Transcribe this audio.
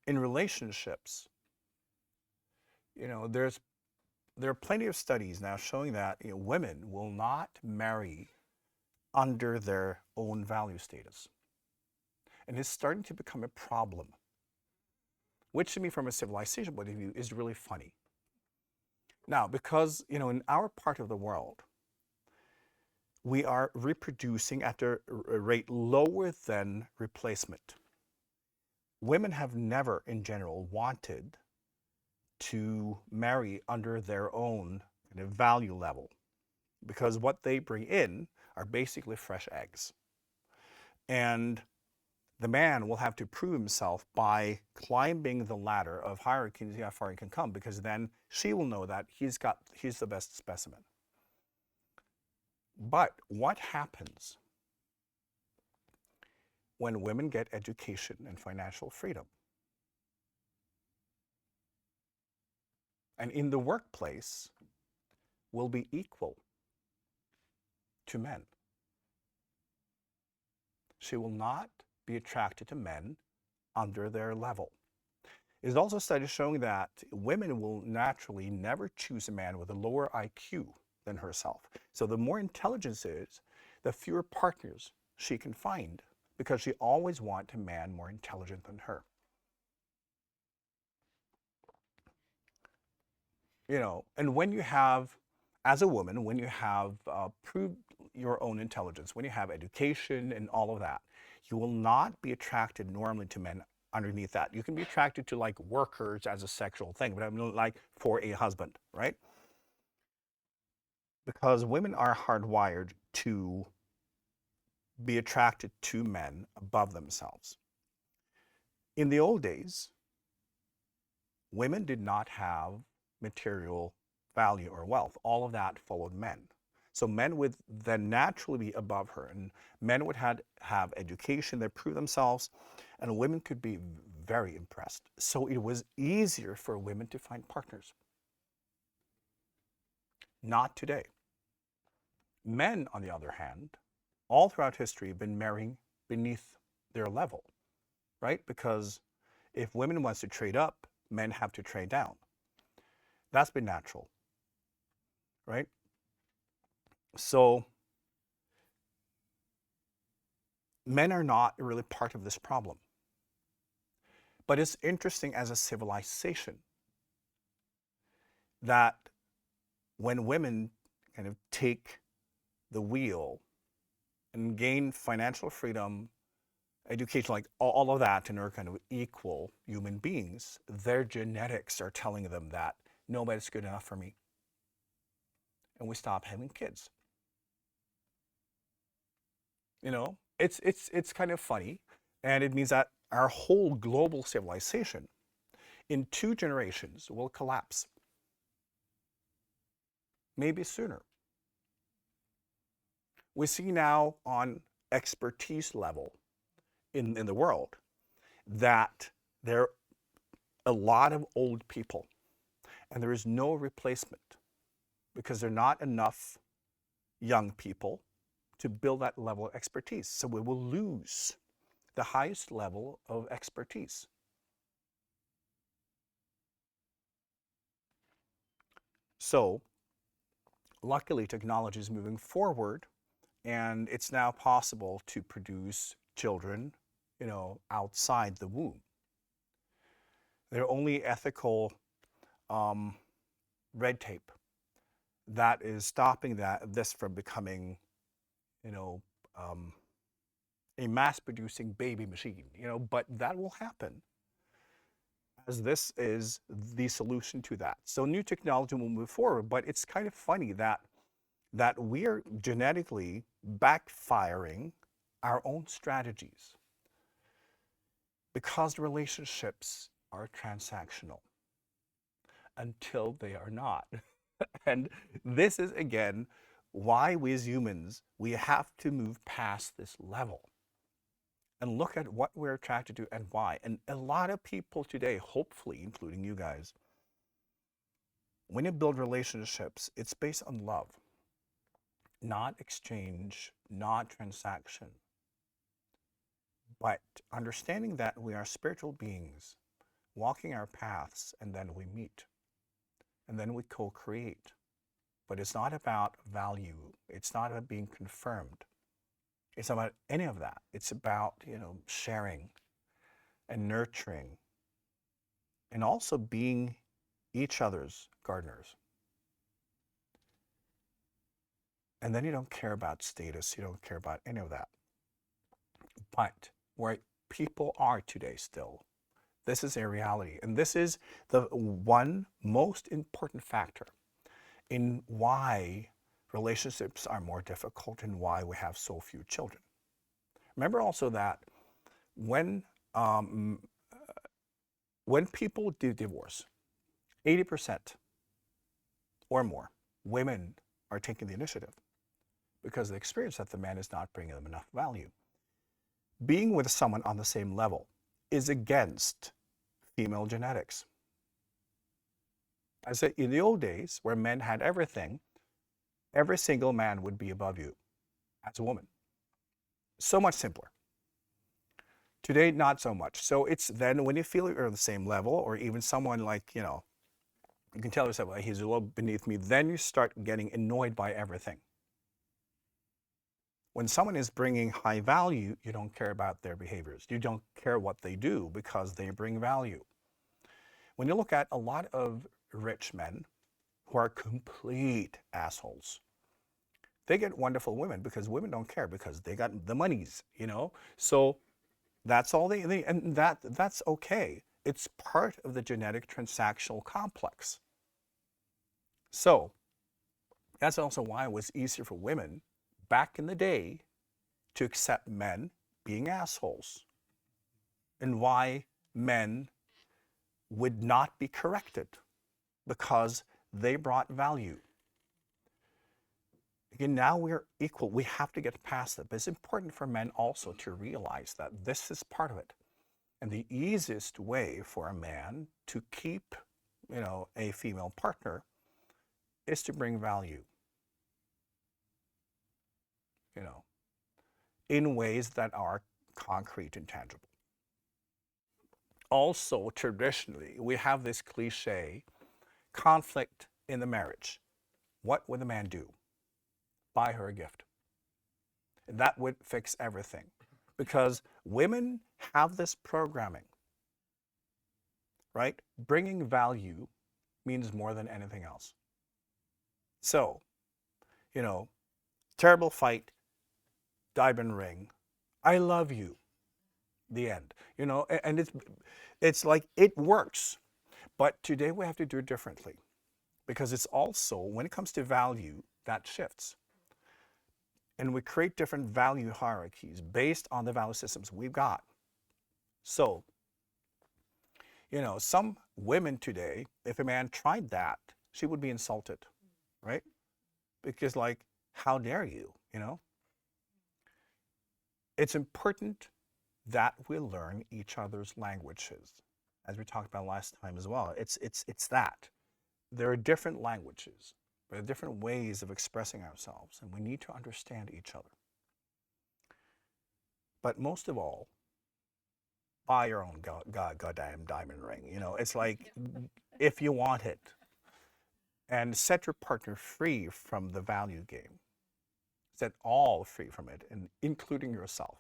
in relationships, there are plenty of studies now showing that women will not marry under their own value status. And it's starting to become a problem, which to me, from a civilization point of view, is really funny. Now, because, in our part of the world, we are reproducing at a rate lower than replacement. Women have never, in general, wanted to marry under their own kind of value level, because what they bring in are basically fresh eggs. And the man will have to prove himself by climbing the ladder of hierarchy and see how far he can come, because then she will know that he's the best specimen. But what happens when women get education and financial freedom? And in the workplace will be equal to men. She will not be attracted to men under their level. There's also studies showing that women will naturally never choose a man with a lower IQ than herself. So the more intelligence is, the fewer partners she can find, because she always wants a man more intelligent than her. And when you have, as a woman, when you have proved your own intelligence, when you have education and all of that, you will not be attracted normally to men underneath that. You can be attracted to like workers as a sexual thing, but I mean like for a husband, right? Because women are hardwired to be attracted to men above themselves. In the old days, women did not have material value or wealth. All of that followed men. So men would then naturally be above her, and men would have education, they prove themselves, and women could be very impressed. So it was easier for women to find partners. Not today. Men, on the other hand, all throughout history have been marrying beneath their level, right? Because if women wants to trade up, men have to trade down. That's been natural, right? So men are not really part of this problem. But it's interesting as a civilization that when women kind of take the wheel and gain financial freedom, education, like all of that, and are kind of equal human beings, their genetics are telling them that nobody's good enough for me. And we stop having kids. It's kind of funny, and it means that our whole global civilization in 2 generations will collapse. Maybe sooner. We see now on expertise level in the world that there are a lot of old people, and there is no replacement because there are not enough young people to build that level of expertise. So we will lose the highest level of expertise. So luckily, technology is moving forward, and it's now possible to produce children, outside the womb. There are only ethical red tape that is stopping this from becoming, a mass-producing baby machine. But that will happen, as this is the solution to that. So new technology will move forward, but it's kind of funny that we're genetically backfiring our own strategies because relationships are transactional until they are not. And this is, again, why we as humans, we have to move past this level and look at what we're attracted to and why. And a lot of people today, hopefully, including you guys, when you build relationships, it's based on love, not exchange, not transaction, but understanding that we are spiritual beings walking our paths, and then we meet, and then we co-create. But it's not about value. It's not about being confirmed. It's not about any of that. It's about, sharing and nurturing and also being each other's gardeners. And then you don't care about status. You don't care about any of that. But where people are today still, this is a reality. And this is the one most important factor in why relationships are more difficult and why we have so few children. Remember also that when people do divorce, 80% or more women are taking the initiative because they experience that the man is not bringing them enough value. Being with someone on the same level is against female genetics. I said in the old days where men had everything, every single man would be above you as a woman. So much simpler. Today, not so much. So it's then when you feel you're on the same level, or even someone like, you can tell yourself, well, he's a little beneath me, then you start getting annoyed by everything. When someone is bringing high value, you don't care about their behaviors. You don't care what they do because they bring value. When you look at a lot of rich men who are complete assholes, they get wonderful women because women don't care because they got the monies, So that's all and that's okay. It's part of the genetic transactional complex. So that's also why it was easier for women back in the day to accept men being assholes, and why men would not be corrected because they brought value. Again, now we're equal. We have to get past it. But it's important for men also to realize that this is part of it. And the easiest way for a man to keep, a female partner is to bring value, in ways that are concrete and tangible. Also, traditionally, we have this cliche, conflict in the marriage. What would the man do? Buy her a gift. That would fix everything. Because women have this programming, right? Bringing value means more than anything else. So, terrible fight, diamond ring, I love you, the end. And it's like it works. But today we have to do it differently because it's also, when it comes to value, that shifts. And we create different value hierarchies based on the value systems we've got. So, some women today, if a man tried that, she would be insulted, right? Because how dare you, It's important that we learn each other's languages, as we talked about last time as well. It's that. There are different languages. There are different ways of expressing ourselves, and we need to understand each other. But most of all, buy your own goddamn diamond ring. It's like, if you want it, and set your partner free from the value game. Set all free from it, and including yourself.